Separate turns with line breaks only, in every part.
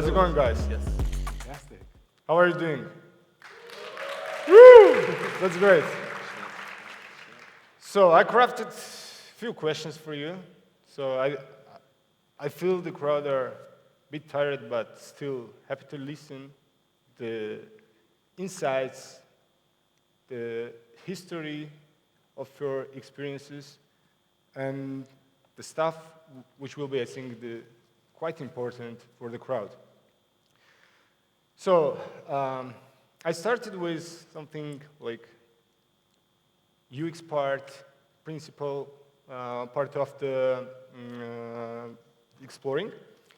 How's it going, guys?
Yes.
Fantastic.
How are you doing? Woo! That's great. So I crafted a few questions for you. So I feel the crowd are a bit tired, but still happy to listen. The insights, the history of your experiences, and the stuff which will be, I think, quite important for the crowd. So I started with something like UX part, principle, part of the exploring.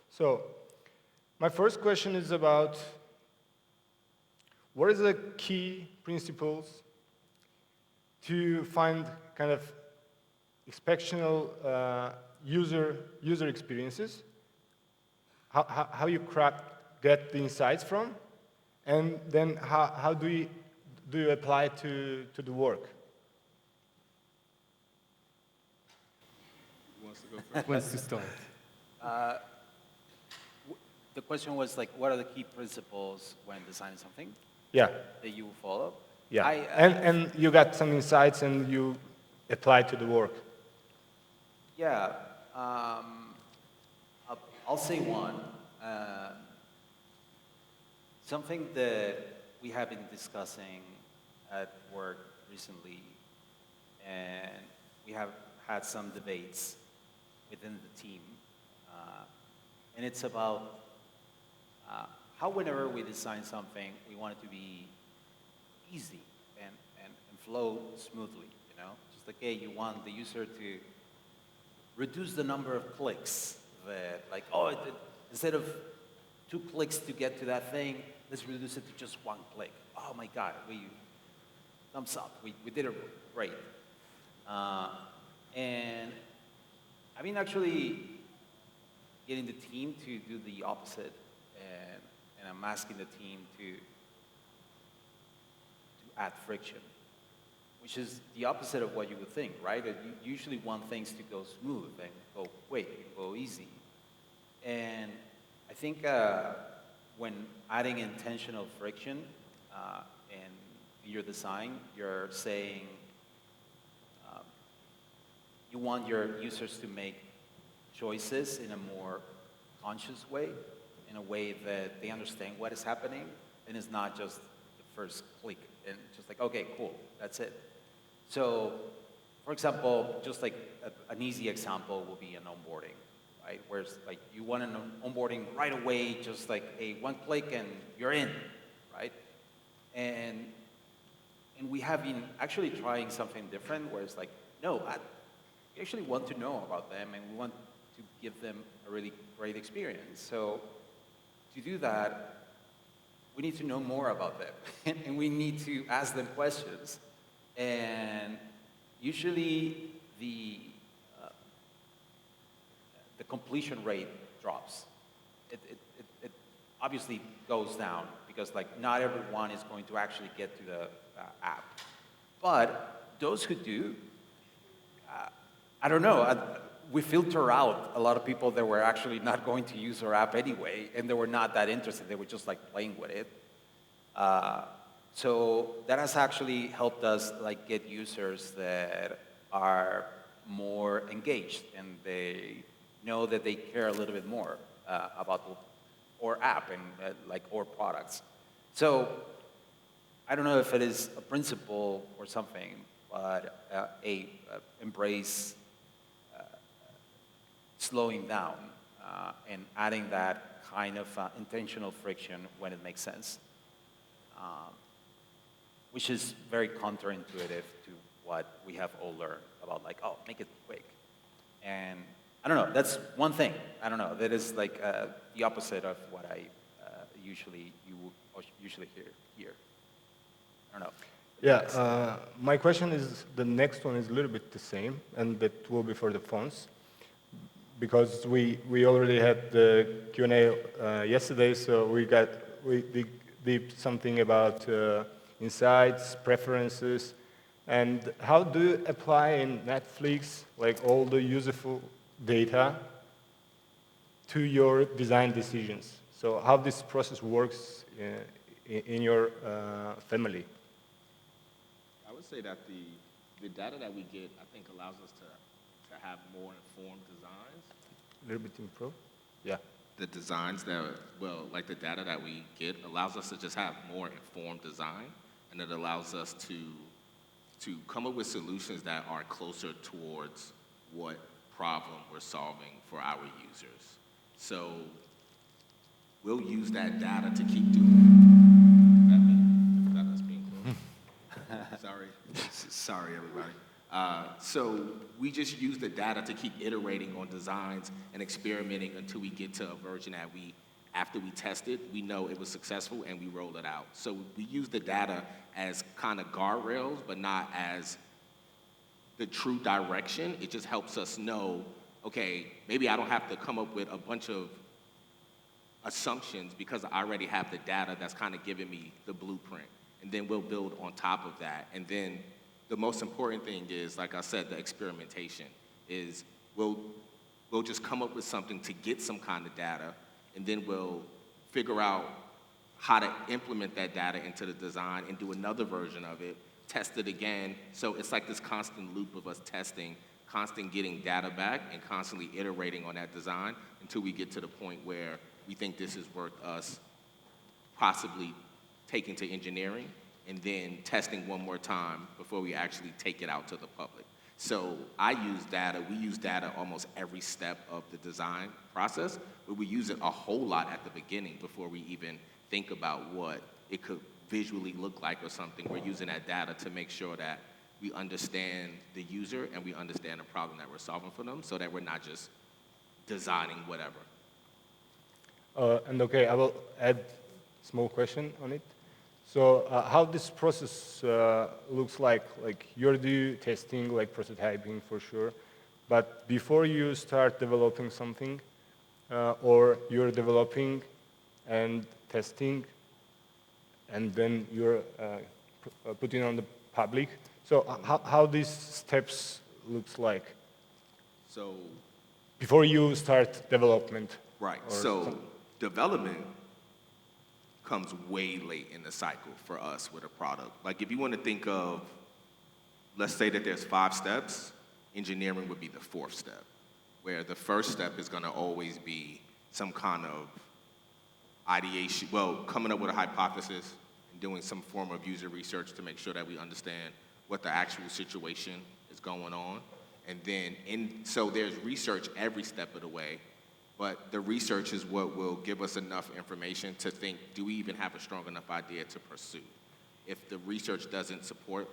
So my first question is about what are the key principles to find kind of exceptional user experiences, how you get the insights from, and then how do you apply to the work?
Who wants to go first?
Who wants to start?
The question was like, what are the key principles when designing something
Yeah,
that you will follow?
yeah. And you got some insights and you apply to the work.
Yeah, I'll say one. Something that we have been discussing at work recently, and we have had some debates within the team, and it's about how whenever we design something, we want it to be easy and flow smoothly, you know? Just like, hey, you want the user to reduce the number of clicks that, like, instead of 2 clicks to get to that thing, let's reduce it to just 1 click. Oh my God, thumbs up, we did it great. And I've been actually getting the team to do the opposite, and I'm asking the team to add friction, which is the opposite of what you would think, right? You usually want things to go smooth and go quick and go easy. And I think when adding intentional friction in your design, you're saying you want your users to make choices in a more conscious way, in a way that they understand what is happening, and it's not just the first click and just like, okay, cool, that's it. So, for example, just like an easy example would be an onboarding, right? Where it's like you want an onboarding right away, just like a 1 click and you're in, right? And we have been actually trying something different, where it's like, no, we actually want to know about them, and we want to give them a really great experience. So to do that, we need to know more about them, and we need to ask them questions. And usually the completion rate drops. It obviously goes down because like not everyone is going to actually get to the app. But those who do, I don't know, we filter out a lot of people that were actually not going to use our app anyway, and they were not that interested. They were just like playing with it. So that has actually helped us like get users that are more engaged, and they know that they care a little bit more about our app and like our products. So I don't know if it is a principle or something, but embrace slowing down and adding that kind of intentional friction when it makes sense, which is very counterintuitive to what we have all learned about, like, oh, make it quick. And I don't know, that's one thing. I don't know, that is like the opposite of what I usually hear. I don't know.
Yeah, my question is, the next one is a little bit the same, and that will be for the fonts. Because we already had the Q&A yesterday, so we did something about insights, preferences, and how do you apply in Netflix like all the useful data to your design decisions? So how this process works in your family?
I would say that the data that we get, I think, allows us to have more informed designs.
A little bit improve? Yeah.
The designs that, well, like the data that we get allows us to just have more informed design, and it allows us to come up with solutions that are closer towards what problem we're solving for our users. So we'll use that data to keep doing that. Me? That us being close. Sorry, everybody. So we just use the data to keep iterating on designs and experimenting until we get to a version that after we test it, we know it was successful and we roll it out. So we use the data as kind of guardrails, but not as the true direction. It just helps us know, okay, maybe I don't have to come up with a bunch of assumptions because I already have the data that's kind of giving me the blueprint. And then we'll build on top of that. And then the most important thing is, like I said, the experimentation is we'll just come up with something to get some kind of data, and then we'll figure out how to implement that data into the design and do another version of it, test it again. So it's like this constant loop of us testing, constant getting data back, and constantly iterating on that design until we get to the point where we think this is worth us possibly taking to engineering and then testing one more time before we actually take it out to the public. So we use data almost every step of the design process, but we use it a whole lot at the beginning before we even think about what it could visually look like or something. We're using that data to make sure that we understand the user and we understand the problem that we're solving for them so that we're not just designing whatever.
And okay, I will add a small question on it. So how this process looks like you're doing testing, like prototyping for sure, but before you start developing something, or you're developing and testing, and then you're putting on the public. So how these steps looks like
So,
before you start development?
right,
or
so development comes way late in the cycle for us with a product. Like if you want to think of, let's say that there's 5 steps, engineering would be the 4th step, where the first step is going to always be some kind of ideation, coming up with a hypothesis and doing some form of user research to make sure that we understand what the actual situation is going on. And then, so there's research every step of the way, but the research is what will give us enough information to think, do we even have a strong enough idea to pursue? If the research doesn't support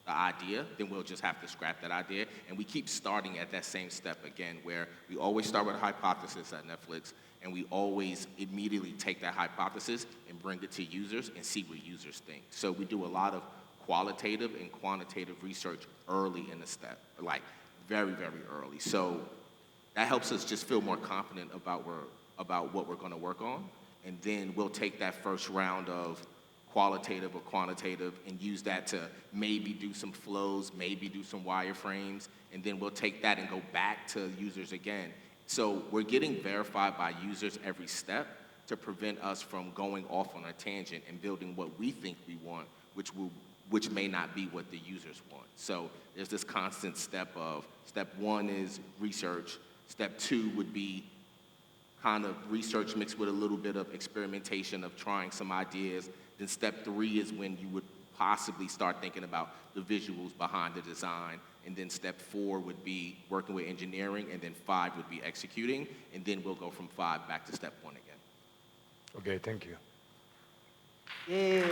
the idea, then we'll just have to scrap that idea. And we keep starting at that same step again, where we always start with a hypothesis at Netflix, and we always immediately take that hypothesis and bring it to users and see what users think. So we do a lot of qualitative and quantitative research early in the step, like very, very early. So that helps us just feel more confident about what we're going to work on. And then we'll take that first round of qualitative or quantitative and use that to maybe do some flows, maybe do some wireframes, and then we'll take that and go back to users again. So we're getting verified by users every step to prevent us from going off on a tangent and building what we think we want, which may not be what the users want. So there's this constant step of, step 1 is research, step 2 would be kind of research mixed with a little bit of experimentation of trying some ideas. Then step 3 is when you would possibly start thinking about the visuals behind the design. And then step 4 would be working with engineering, and then 5 would be executing, and then we'll go from 5 back to step 1 again.
Okay, thank you.
Yay.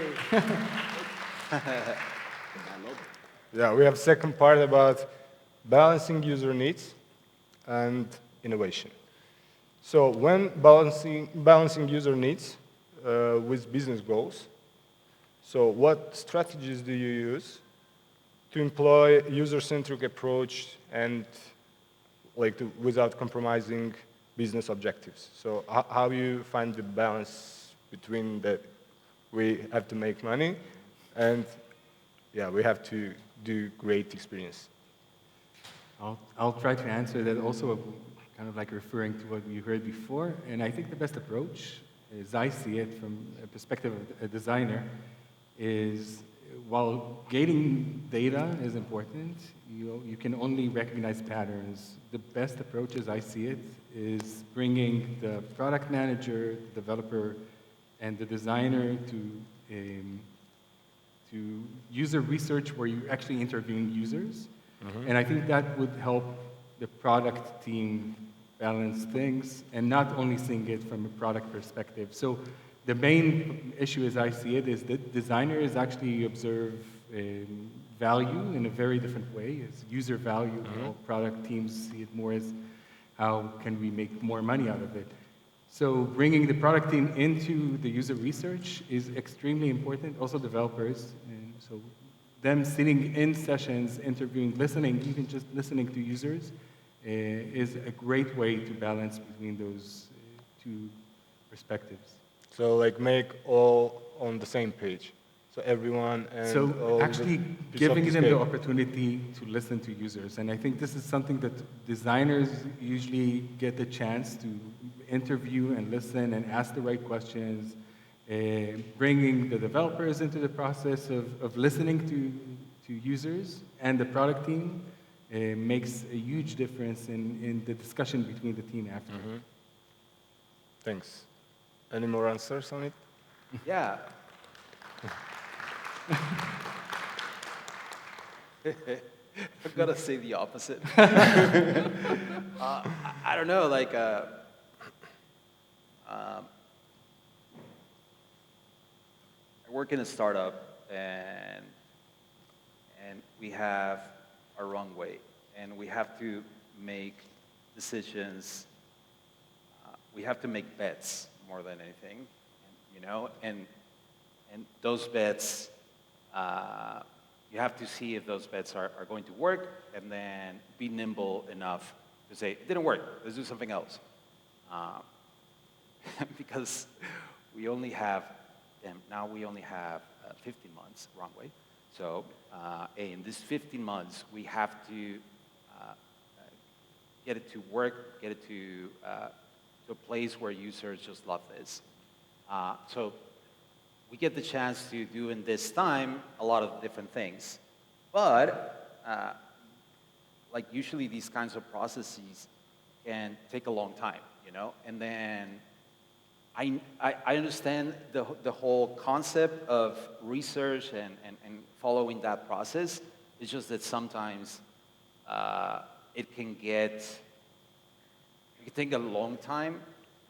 Yeah, we have second part about balancing user needs and innovation. So when balancing user needs with business goals, so what strategies do you use to employ user-centric approach and without compromising business objectives? So how you find the balance between that we have to make money and we have to do great experience?
I'll try to answer that also, kind of like referring to what you heard before. And I think the best approach as I see it from a perspective of a designer, is while gating data is important, you can only recognize patterns. The best approach, as I see it, is bringing the product manager, developer, and the designer to user research where you actually interview users. And I think that would help the product team balance things and not only seeing it from a product perspective. So the main issue as I see it is that designers actually observe value in a very different way, as user value. While product teams see it more as how can we make more money out of it. So bringing the product team into the user research is extremely important, also developers. And so them sitting in sessions, interviewing, listening, even just listening to users is a great way to balance between those two perspectives.
So like make all on the same page. So everyone and
So
all
actually
the
giving them the
scale.
opportunity to listen to users. And I think this is something that designers usually get the chance to interview and listen and ask the right questions, bringing the developers into the process of listening to users and the product team makes a huge difference in the discussion between the team after.
Thanks. Any more answers on it?
Yeah. I'm gonna say the opposite. I don't know, like, I work in a startup, and we have a runway, and we have to make decisions. We have to make bets more than anything, you know, and those bets. You have to see if those bets are going to work, and then be nimble enough to say, it didn't work, let's do something else. Because we only have, now we only have 15 months runway. So in this 15 months, we have to get it to work, get it to a place where users just love this. So we get the chance to do in this time a lot of different things. But like usually these kinds of processes can take a long time, you know? And then I understand the whole concept of research and following that process. It's just that sometimes it can take a long time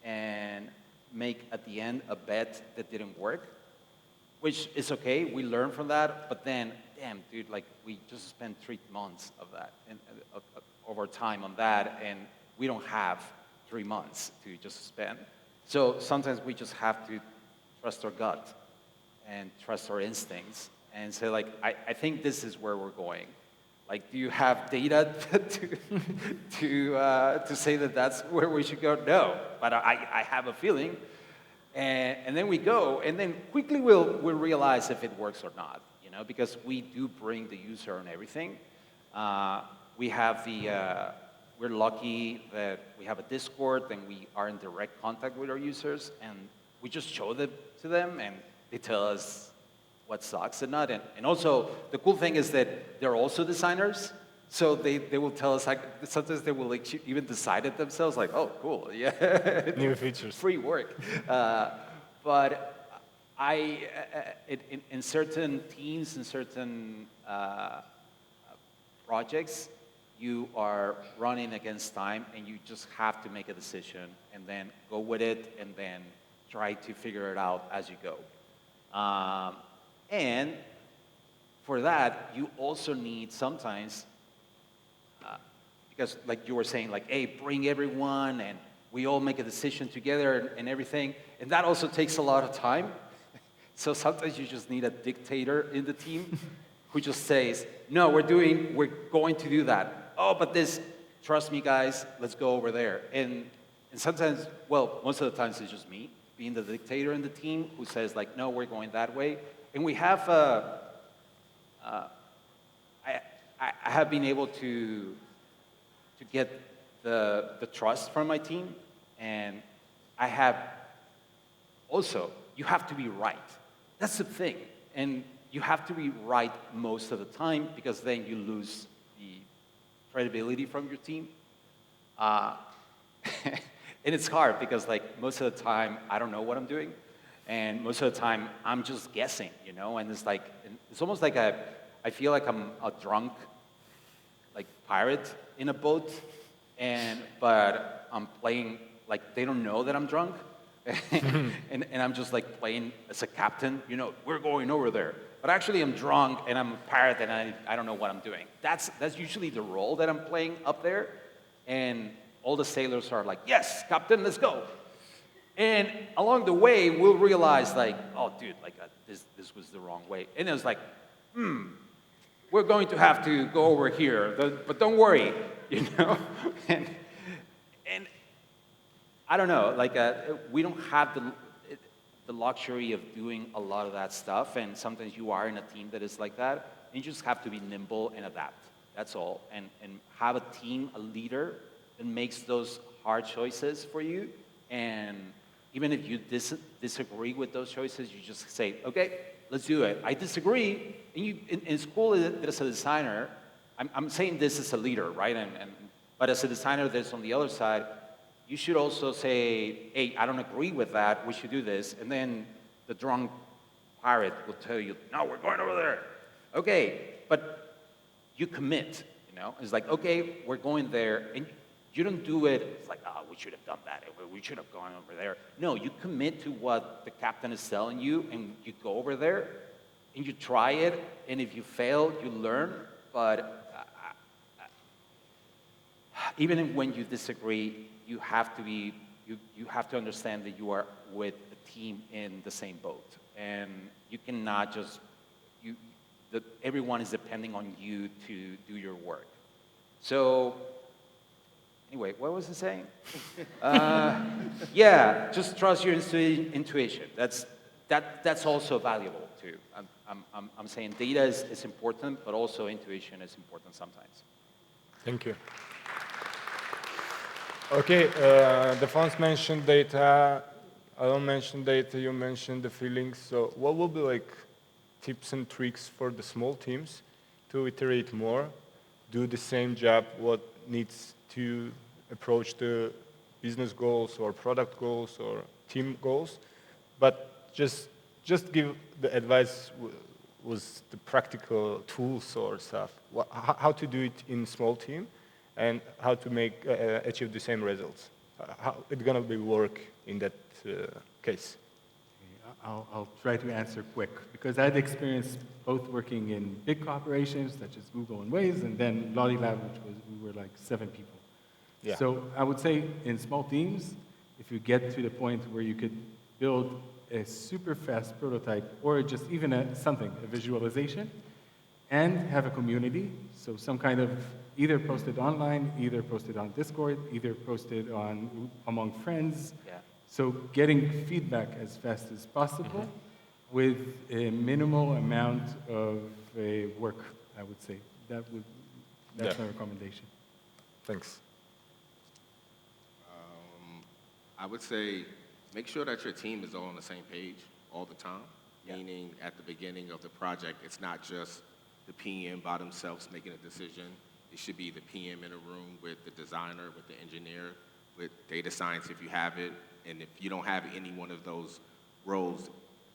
and make at the end a bet that didn't work. Which is okay, we learn from that, but then, damn, dude, like we just spent 3 months of that, and over time on that, and we don't have 3 months to just spend. So sometimes we just have to trust our gut and trust our instincts and say, like, I think this is where we're going. Like, do you have data to say that that's where we should go? No, but I have a feeling. And then we go, and then quickly we'll realize if it works or not, you know, because we do bring the user on everything. We have we're lucky that we have a Discord, and we are in direct contact with our users, and we just show them to them, and they tell us what sucks and not. And also, the cool thing is that they're also designers, so they will tell us, like, sometimes they will like even decide it themselves, like, oh, cool, yeah.
New features.
Free work. But in certain teams, in certain projects, you are running against time, and you just have to make a decision, and then go with it, and then try to figure it out as you go. And for that, you also need sometimes, because like you were saying, like, hey, bring everyone, and we all make a decision together and everything, and that also takes a lot of time. So sometimes you just need a dictator in the team who just says, no, we're going to do that. Oh, but this, trust me, guys, let's go over there. And sometimes, well, most of the times it's just me being the dictator in the team who says, like, no, we're going that way. And we have, I have been able to get the trust from my team, and I have also, you have to be right. That's the thing. And you have to be right most of the time because then you lose the credibility from your team. Uh, and it's hard because like most of the time I don't know what I'm doing, and most of the time I'm just guessing, you know. And it's like it's almost like I feel like I'm a drunk, like pirate in a boat, but I'm playing like they don't know that I'm drunk, and I'm just like playing as a captain, you know. We're going over there, but actually I'm drunk and I'm a pirate and I don't know what I'm doing. That's usually the role that I'm playing up there, and all the sailors are like, yes, captain, let's go. And along the way, we'll realize like, oh, dude, like this was the wrong way. And it was like, we're going to have to go over here, but don't worry, you know. and I don't know, like we don't have the luxury of doing a lot of that stuff. And sometimes you are in a team that is like that. And you just have to be nimble and adapt. That's all. And have a team, a leader that makes those hard choices for you. And even if you disagree with those choices, you just say, okay, let's do it. I disagree. And it's cool that as a designer, I'm saying this as a leader, right? But as a designer that's on the other side, you should also say, hey, I don't agree with that. We should do this. And then the drunk pirate will tell you, no, we're going over there. Okay, but you commit, you know? It's like, okay, we're going there. And you don't do it, it's like, oh, we should have done that. We should have gone over there. No, you commit to what the captain is telling you, and you go over there, and you try it, and if you fail, you learn. But even when you disagree, you have to understand that you are with a team in the same boat. And you cannot just, everyone is depending on you to do your work. So, anyway, what was I saying? Yeah, just trust your intuition. That's also valuable too. I'm saying data is important, but also intuition is important sometimes.
Thank you. Okay, the Fons mentioned data. I don't mention data. You mentioned the feelings. So, what will be like tips and tricks for the small teams to iterate more, do the same job? What needs to approach the business goals or product goals or team goals, but just give the advice with the practical tools or stuff. How to do it in small team, and how to make achieve the same results. How it's gonna be work in that case.
I'll try to answer quick, because I had experience both working in big corporations such as Google and Waze, and then Lottie Lab, we were like 7 people.
Yeah.
So I would say in small teams, if you get to the point where you could build a super fast prototype, or just even a visualization, and have a community, so some kind of either posted online, either posted on Discord, either posted among friends.
Yeah.
So getting feedback as fast as possible with a minimal amount of work, I would say. That's my recommendation.
Thanks.
I would say make sure that your team is all on the same page all the time, meaning at the beginning of the project, it's not just the PM by themselves making a decision. It should be the PM in a room with the designer, with the engineer, with data science if you have it. And if you don't have any one of those roles,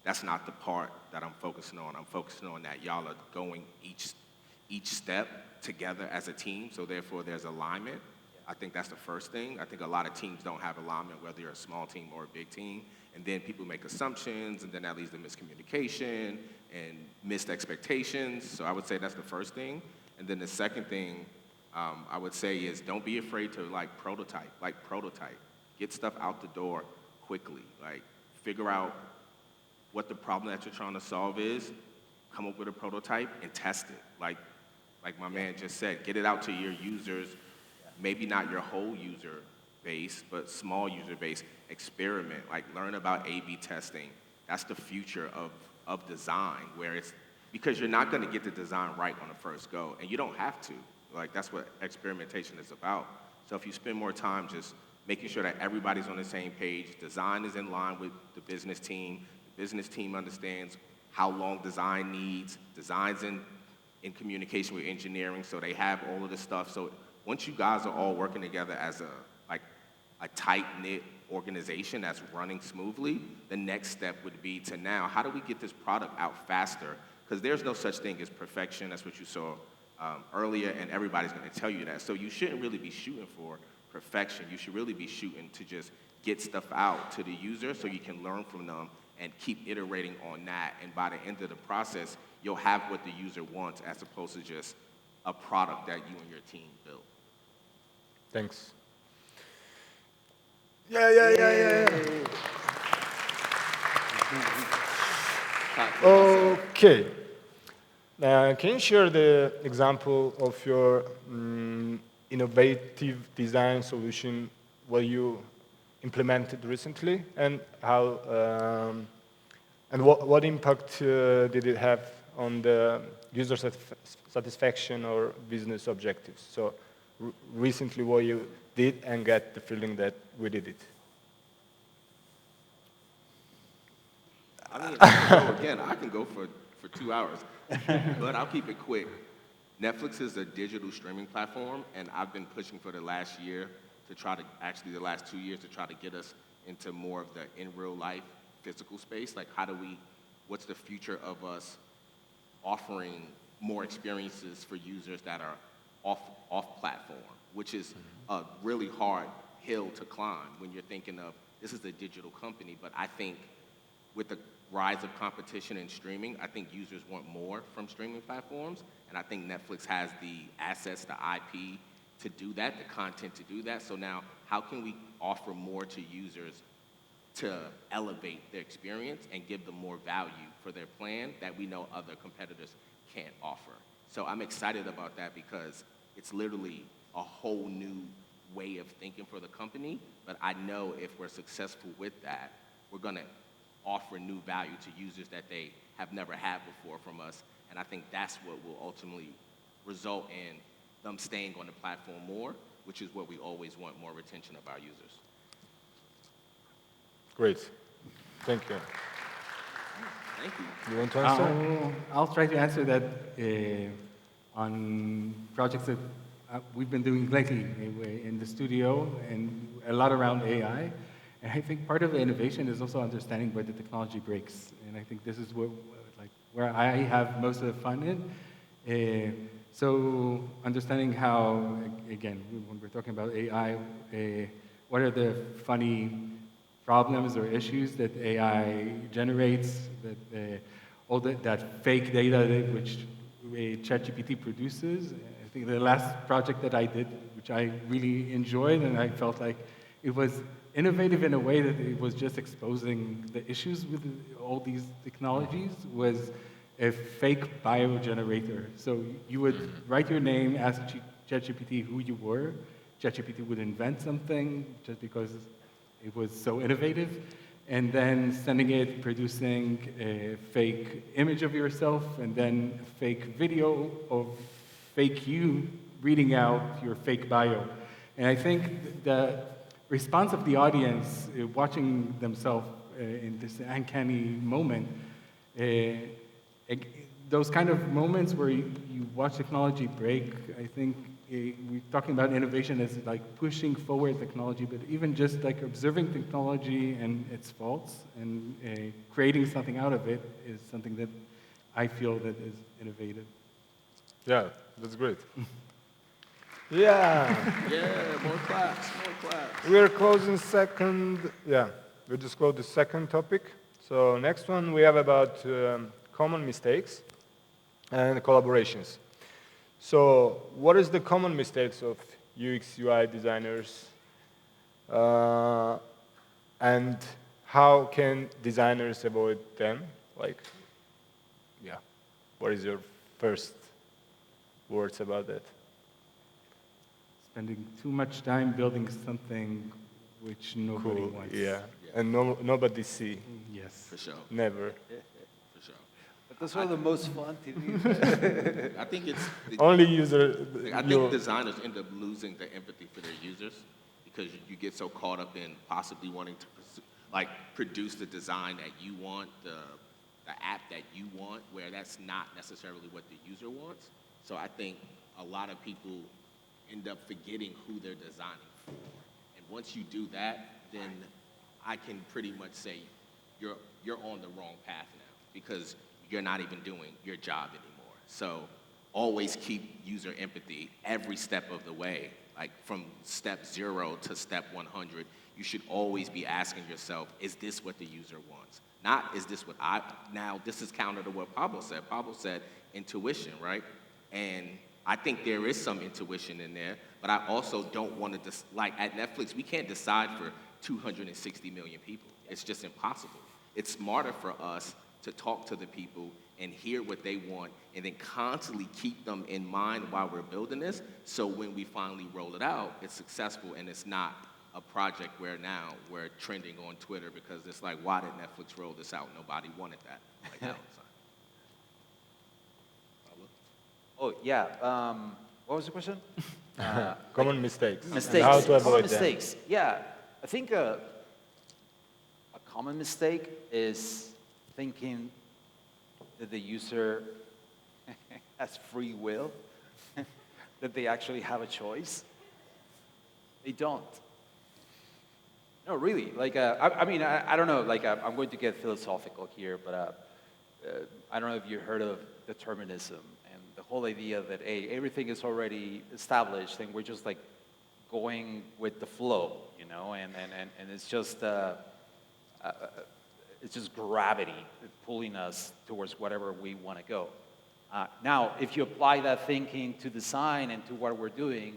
that's not the part that I'm focusing on. I'm focusing on that y'all are going each step together as a team, so therefore there's alignment. I think that's the first thing. I think a lot of teams don't have alignment, whether you're a small team or a big team, and then people make assumptions, and then that leads to miscommunication and missed expectations. So I would say that's the first thing. And then the second thing I would say is don't be afraid to prototype. Get stuff out the door quickly. Like figure out what the problem that you're trying to solve is, come up with a prototype and test it. Like my man just said, get it out to your users, maybe not your whole user base, but small user base. Experiment, learn about A/B testing. That's the future of design, where it's, because you're not gonna get the design right on the first go, and you don't have to. That's what experimentation is about. So if you spend more time just making sure that everybody's on the same page, design is in line with the business team understands how long design needs, design's in communication with engineering, so they have all of this stuff. So once you guys are all working together as a tight-knit organization that's running smoothly, the next step would be to now, how do we get this product out faster? Because there's no such thing as perfection. That's what you saw earlier, and everybody's going to tell you that. So you shouldn't really be shooting for perfection. You should really be shooting to just get stuff out to the user so you can learn from them and keep iterating on that. And by the end of the process, you'll have what the user wants as opposed to just a product that you and your team built.
Thanks. Yeah. Okay. Can you share the example of your innovative design solution what you implemented recently, and how and what impact did it have on the user satisfaction or business objectives? So recently what you did and get the feeling that we did it.
I mean, I can go for 2 hours, but I'll keep it quick. Netflix is a digital streaming platform, and I've been pushing for the last year to try to, actually the last 2 years, to try to get us into more of the in real life physical space. Like what's the future of us offering more experiences for users that are off platform, which is a really hard hill to climb when you're thinking of, this is a digital company, but I think with the rise of competition in streaming, I think users want more from streaming platforms, and I think Netflix has the assets, the IP to do that, the content to do that. So now, how can we offer more to users to elevate their experience and give them more value for their plan that we know other competitors can't offer? So I'm excited about that because it's literally a whole new way of thinking for the company, but I know if we're successful with that, we're gonna offer new value to users that they have never had before from us, and I think that's what will ultimately result in them staying on the platform more, which is what we always want, more retention of our users.
Great. Thank you.
Thank you.
You want to answer?
I'll try to answer that on projects that we've been doing lately in the studio, and a lot around AI. And I think part of the innovation is also understanding where the technology breaks. And I think this is where I have most of the fun in. So understanding how, again, when we're talking about AI, what are the funny problems or issues that AI generates, all that fake data which ChatGPT produces. I think the last project that I did, which I really enjoyed, and I felt like it was innovative in a way that it was just exposing the issues with all these technologies, was a fake bio generator. So you would write your name, ask ChatGPT who you were. ChatGPT would invent something just because it was so innovative, and then sending it, producing a fake image of yourself, and then a fake video of fake you reading out your fake bio. And I think the response of the audience watching themselves in this uncanny moment, those kind of moments where you watch technology break, I think we're talking about innovation as like pushing forward technology, but even just like observing technology and its faults and creating something out of it is something that I feel that is innovative.
Yeah, that's great. Yeah.
Yeah, more claps, more claps.
We are closing second. Yeah, we just closed the second topic. So next one we have about common mistakes and collaborations. So what is the common mistakes of UX UI designers, and how can designers avoid them? Like, yeah, what is your first words about that?
Spending too much time building something which nobody wants.
Yeah, and nobody see.
Yes.
For sure,
Never.
for sure.
But those are the most fun to do.
I think it's
Only user.
I think designers end up losing the empathy for their users because you get so caught up in possibly wanting to produce the design that you want, the app that you want, where that's not necessarily what the user wants. So I think a lot of people end up forgetting who they're designing for. And once you do that, then I can pretty much say you're on the wrong path now, because you're not even doing your job anymore. So always keep user empathy every step of the way. Like from step 0 to step 100, you should always be asking yourself, is this what the user wants? Not, is this what now this is counter to what Pablo said. Pablo said intuition, right? And I think there is some intuition in there, but I also don't want to, like at Netflix, we can't decide for 260 million people. It's just impossible. It's smarter for us to talk to the people and hear what they want, and then constantly keep them in mind while we're building this, so when we finally roll it out, it's successful and it's not a project where now we're trending on Twitter because it's like, why did Netflix roll this out? Nobody wanted that. Like that.
Oh, yeah. What was the question?
Common mistakes.
Mistakes.
And how to avoid
Common
them.
mistakes. Yeah. I think a common mistake is thinking that the user has free will, that they actually have a choice. They don't. No, really. Like, I mean, I don't know. Like, I'm going to get philosophical here, but I don't know if you heard of determinism and the whole idea that everything is already established and we're just like going with the flow, you know, and it's just gravity pulling us towards whatever we want to go. Now, if you apply that thinking to design and to what we're doing,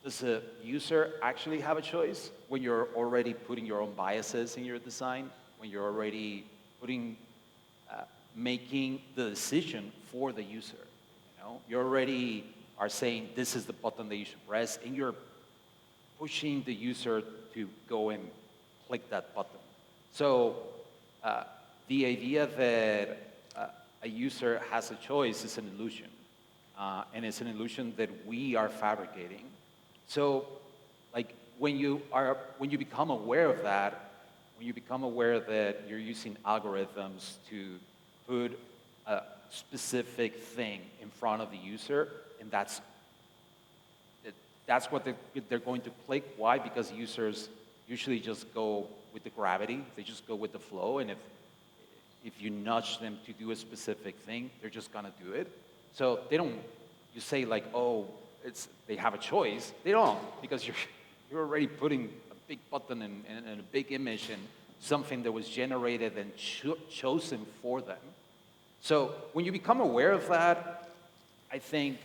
does the user actually have a choice when you're already putting your own biases in your design, when you're already making the decision for the user? You know, you already are saying this is the button that you should press, and you're pushing the user to go and click that button. So the idea that a user has a choice is an illusion, and it's an illusion that we are fabricating. So, like when you become aware of that, when you become aware that you're using algorithms to put a specific thing in front of the user, and that's what they're going to click. Why? Because users usually just go with the gravity. They just go with the flow, and if you nudge them to do a specific thing, they're just gonna do it. So they don't. You say like, oh, they have a choice. They don't, because you're already putting a big button and a big image and something that was generated and chosen for them. So when you become aware of that, I think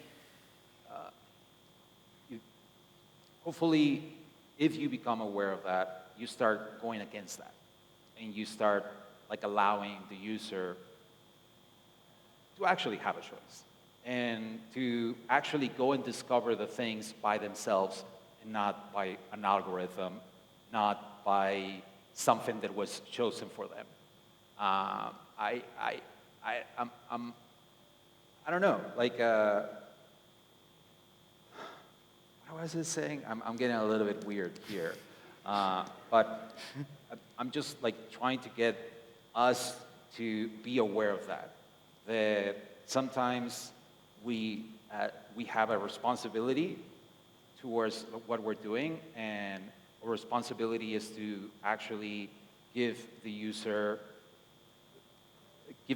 hopefully if you become aware of that, you start going against that, and you start like allowing the user to actually have a choice, and to actually go and discover the things by themselves, and not by an algorithm, not by something that was chosen for them. I don't know, like, what was it saying? I'm getting a little bit weird here. But I'm just like trying to get us to be aware of that sometimes we have a responsibility towards what we're doing, and our responsibility is to actually give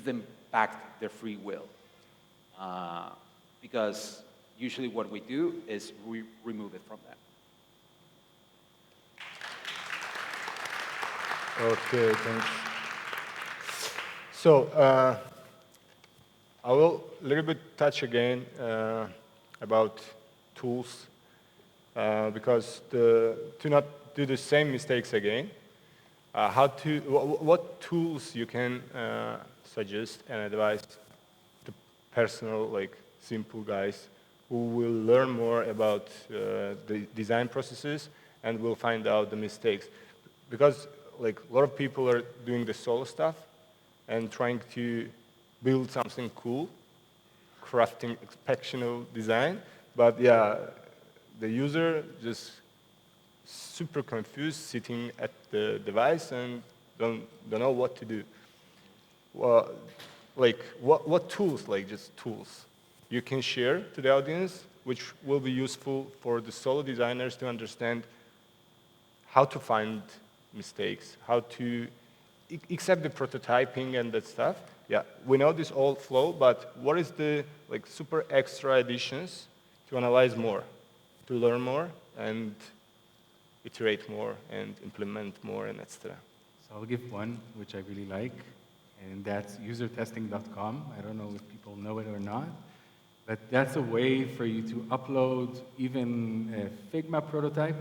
them back their free will. Because usually what we do is remove it from them.
Okay, thanks. So I will a little bit touch again about tools, because to not do the same mistakes again, what tools you can suggest and advise to personal, like simple guys who will learn more about the design processes and will find out the mistakes, because like a lot of people are doing the solo stuff and trying to build something cool, crafting exceptional design, but yeah, the user just super confused, sitting at the device and don't know what to do. Well, like what tools, like just tools, you can share to the audience, which will be useful for the solo designers to understand how to find mistakes, how to accept the prototyping and that stuff. Yeah, we know this all flow, but what is the like super extra additions to analyze more, to learn more, and iterate more, and implement more, and etc.
So I'll give one, which I really like, and that's usertesting.com. I don't know if people know it or not, but that's a way for you to upload even a Figma prototype,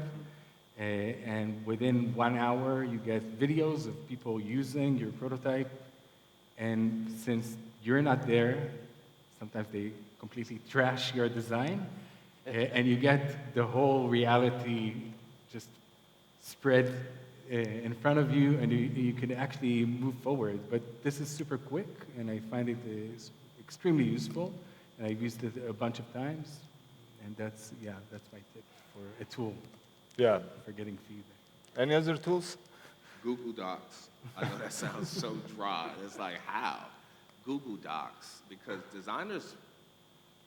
and within 1 hour, you get videos of people using your prototype. And since you're not there, sometimes they completely trash your design, and you get the whole reality just spread in front of you, and you can actually move forward. But this is super quick, and I find it is extremely useful, and I've used it a bunch of times, and that's my tip for a tool.
Yeah.
For getting feedback.
Any other tools?
Google Docs. I know that sounds so dry. It's like, how? Google Docs, because designers,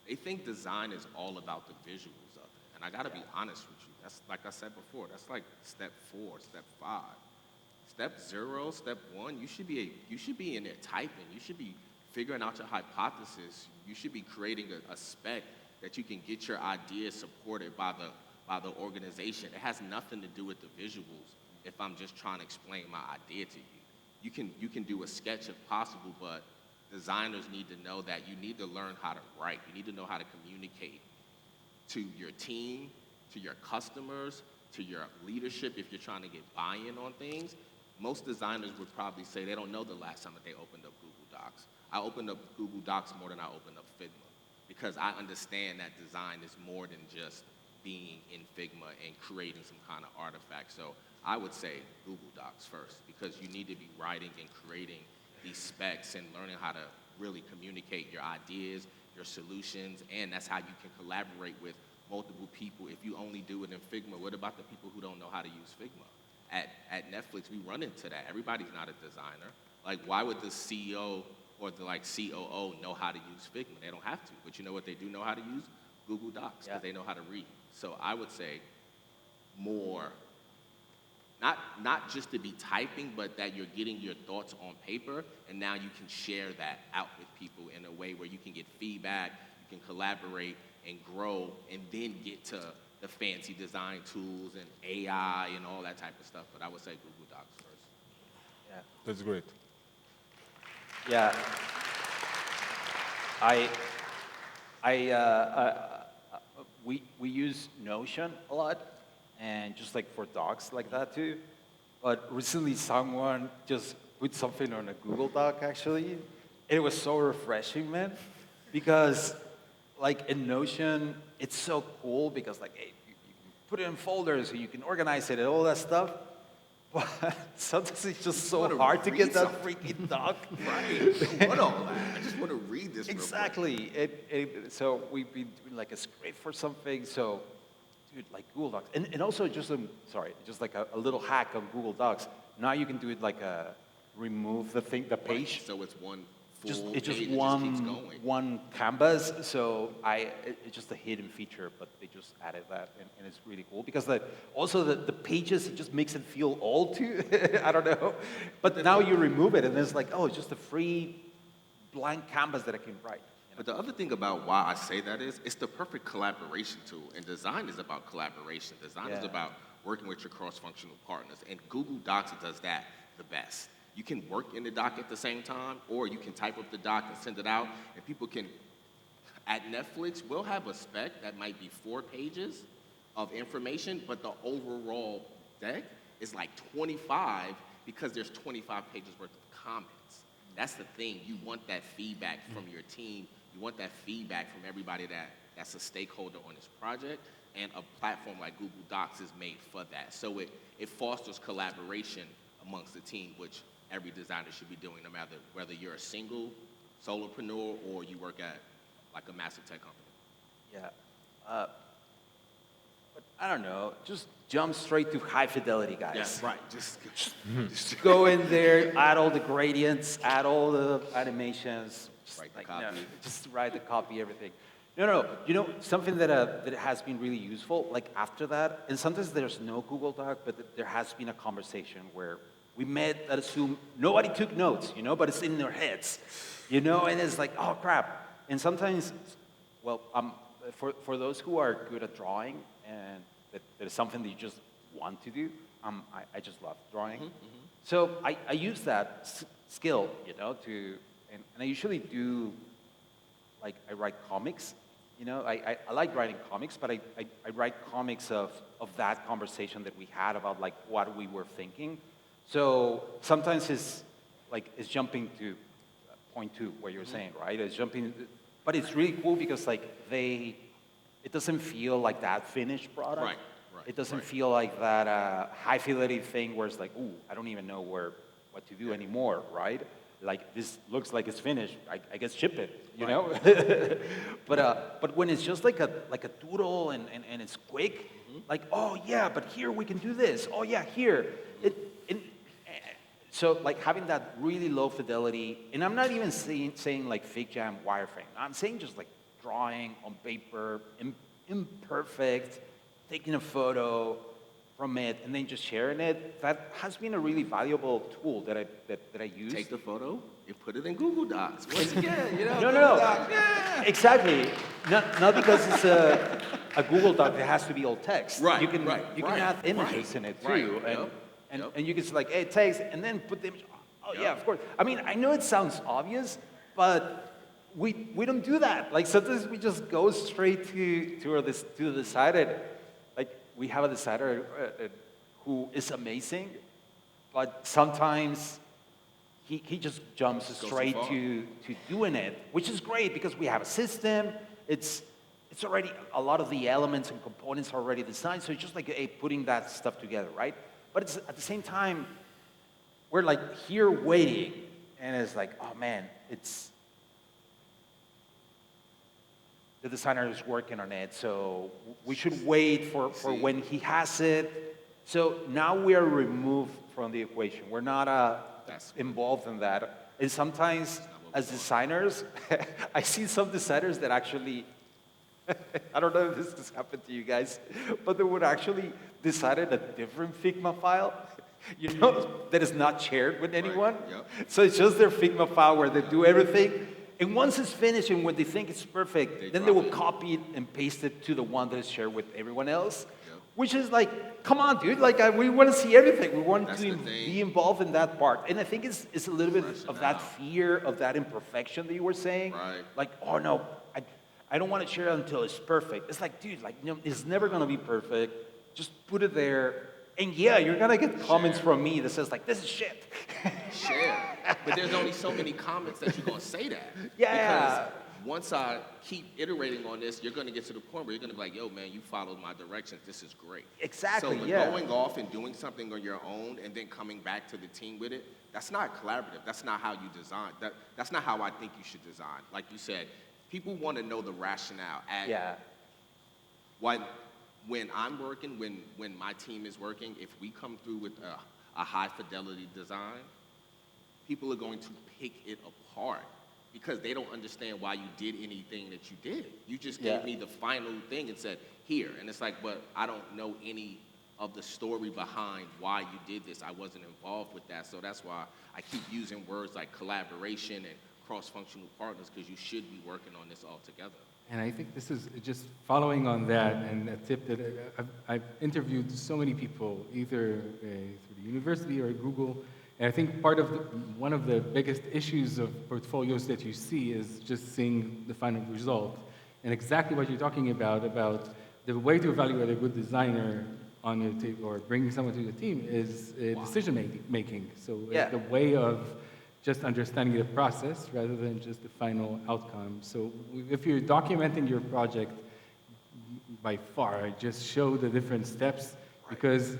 they think design is all about the visuals of it. And I gotta be honest with you. That's, like I said before, that's like step 4, step 5. Step 0, step 1, you should be in there typing. You should be figuring out your hypothesis. You should be creating a spec that you can get your ideas supported by the organization. It has nothing to do with the visuals if I'm just trying to explain my idea to you. You can do a sketch if possible, but designers need to know that you need to learn how to write. You need to know how to communicate to your team, to your customers, to your leadership if you're trying to get buy-in on things. Most designers would probably say they don't know the last time that they opened up Google Docs. I opened up Google Docs more than I opened up Figma, because I understand that design is more than just being in Figma and creating some kind of artifact. So I would say Google Docs first, because you need to be writing and creating these specs and learning how to really communicate your ideas, your solutions, and that's how you can collaborate with multiple people. If you only do it in Figma, what about the people who don't know how to use Figma? At Netflix, we run into that. Everybody's not a designer. Like, why would the CEO or the COO know how to use Figma? They don't have to, but you know what they do know how to use? Google Docs, because they know how to read. So I would say more, not just to be typing, but that you're getting your thoughts on paper, and now you can share that out with people in a way where you can get feedback, you can collaborate and grow, and then get to the fancy design tools and AI and all that type of stuff. But I would say Google Docs first.
Yeah.
That's great.
Yeah. We use Notion a lot, and just like for docs like that too. But recently someone just put something on a Google Doc actually. It was so refreshing, man, because like in Notion, it's so cool because like hey, you can put it in folders so you can organize it and all that stuff. But sometimes it's just so hard to get that freaking doc.
Right. What all that? I just want to read this.
Exactly. So we've been doing like a script for something. So, dude, like Google Docs, and also just just like a little hack on Google Docs. Now you can do it like remove the page.
Right. So it's one full
It's just
page that just keeps going.
one canvas. So it's just a hidden feature, but they just added that, and it's really cool because also the pages, it just makes it feel old too. I don't know, but now you remove it, and it's like, oh, it's just a free blank canvas that I can write.
But the other thing about why I say that is, it's the perfect collaboration tool. And design is about collaboration. Design is about working with your cross-functional partners. And Google Docs does that the best. You can work in the doc at the same time, or you can type up the doc and send it out, and people can, at Netflix, we'll have a spec that might be 4 pages of information, but the overall deck is like 25 because there's 25 pages worth of comments. That's the thing. You want that feedback from your team. You want that feedback from everybody that's a stakeholder on this project, and a platform like Google Docs is made for that. So it fosters collaboration amongst the team, which every designer should be doing, no matter whether you're a single solopreneur or you work at like a massive tech company.
Yeah. I don't know, just jump straight to high fidelity, guys.
Yes, right. Just
Go in there, add all the gradients, add all the animations. Just
Write the
like,
copy.
no, just write the copy, everything. No. You know, something that has been really useful, like after that, and sometimes there's no Google Doc, but there has been a conversation where we met at a Zoom, nobody took notes, you know, but it's in their heads, you know, and it's like, oh crap. And sometimes, well, for those who are good at drawing and that is something that you just want to do, I just love drawing. So I use that skill, you know, and I usually do, like I write comics, you know, I like writing comics, but I write comics of that conversation that we had about like what we were thinking. So sometimes it's jumping to point two, what you're saying, right? It's jumping, but it's really cool because like it doesn't feel like that finished product.
Right.
It doesn't feel like that high fidelity thing where it's like, ooh, I don't even know what to do anymore, right? Like this looks like it's finished. I guess ship it, you know. But when it's just like a doodle and it's quick, like oh yeah, but here we can do this. Oh yeah, here. So like having that really low fidelity, and I'm not even saying like fake jam wireframe. I'm saying just like drawing on paper, imperfect, taking a photo from it, and then just sharing it. That has been a really valuable tool that I use.
take the photo and put it in Google Docs. Once again, you know.
No.
Google Docs, yeah.
Exactly. Not because it's a Google Doc that has to be all text.
Right,
You can
right,
you can
right,
add images
right,
in it
right.
too,
Yep, yep.
and you can say like, hey, text, and then put the image. Oh yeah,
Yep.
of course. I mean, I know it sounds obvious, but we don't do that. Like sometimes we just go straight to the designer. Like we have a designer who is amazing, but sometimes he just jumps
Goes too
straight
far.
to doing it, which is great because we have a system. It's already, a lot of the elements and components are already designed, so it's just like putting that stuff together, right? But it's, at the same time, we're like here waiting, and it's like, oh man, the designer is working on it, so we should wait for when he has it. So now we are removed from the equation. We're not
That's-
involved in that. And sometimes, as designers, I see some designers that actually, I don't know if this has happened to you guys, but they would actually design a different Figma file, you know, that is not shared with anyone.
Yep.
So it's just their Figma file where they do everything. And once it's finished and when they think it's perfect, then they will copy it and paste it to the one that is shared with everyone else.
Yep.
Which is like, come on, dude, like we want to see everything. We want
That's
to
the thing.
be involved in that part. And I think it's a little bit
Fresh it
of that
out.
fear of that imperfection that you were saying.
Right.
Like, oh no, I don't want to share it until it's perfect. It's like, dude, like, you know, it's never going to be perfect. Just put it there. And yeah, you're going to get comments from me that says like, this is shit.
Share. But there's only so many comments that you're going to say that.
Yeah.
Because once I keep iterating on this, you're going to get to the point where you're going to be like, yo, man, you followed my directions. This is great.
Exactly,
So
yeah.
going off and doing something on your own and then coming back to the team with it, that's not collaborative. That's not how you design. That's not how I think you should design. Like you said, people want to know the rationale.
Yeah.
When I'm working, when my team is working, if we come through with a high fidelity design, people are going to pick it apart because they don't understand why you did anything that you did. You just gave me the final thing and said, here. And it's like, but I don't know any of the story behind why you did this. I wasn't involved with that. So that's why I keep using words like collaboration and cross-functional partners because you should be working on this all together.
And I think this is just following on that, and a tip that I've interviewed so many people, either through the university or Google, and I think one of the biggest issues of portfolios that you see is just seeing the final result. And exactly what you're talking about the way to evaluate a good designer on your team or bringing someone to the team is decision making. So it's the way of just understanding the process rather than just the final outcome. So if you're documenting your project, by far, just show the different steps, because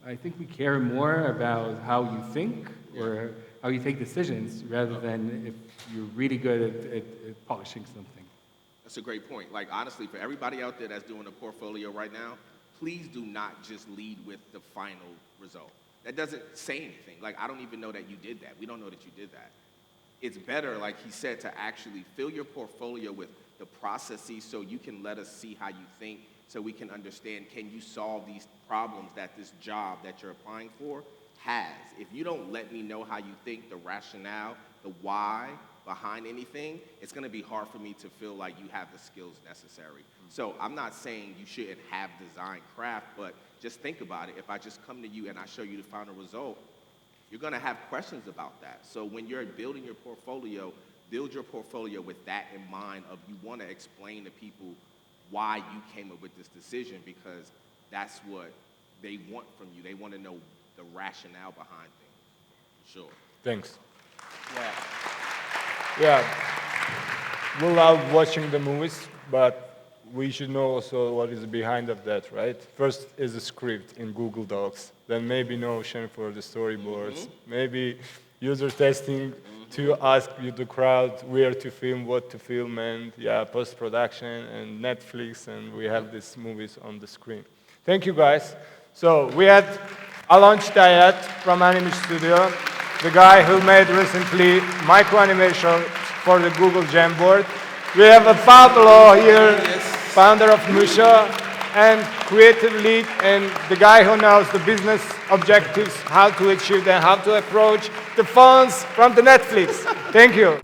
I think we care more about how you think or how you take decisions rather than if you're really good at polishing something.
That's a great point. Like, honestly, for everybody out there that's doing a portfolio right now, please do not just lead with the final result. That doesn't say anything. Like, I don't even know that you did that. We don't know that you did that. It's better, like he said, to actually fill your portfolio with the processes so you can let us see how you think, so we can understand, can you solve these problems that this job that you're applying for has? If you don't let me know how you think, the rationale, the why behind anything, it's gonna be hard for me to feel like you have the skills necessary. So I'm not saying you shouldn't have design craft, but just think about it. If I just come to you and I show you the final result, you're gonna have questions about that. So when you're building your portfolio, build your portfolio with that in mind of you wanna explain to people why you came up with this decision, because that's what they want from you. They wanna know the rationale behind things, for sure.
Thanks.
Yeah.
Yeah, we love watching the movies, but we should know also what is behind of that, right? First is a script in Google Docs, then maybe Notion for the storyboards, maybe user testing to ask you the crowd where to film, what to film, and yeah, post-production and Netflix, and we have these movies on the screen. Thank you, guys. So we had Alon Tayat from Anime Studio, the guy who made recently micro animation for the Google Jamboard. We have a Pablo here, founder of Musha, and creative lead, and the guy who knows the business objectives, how to achieve them, how to approach the funds from the Netflix. Thank you.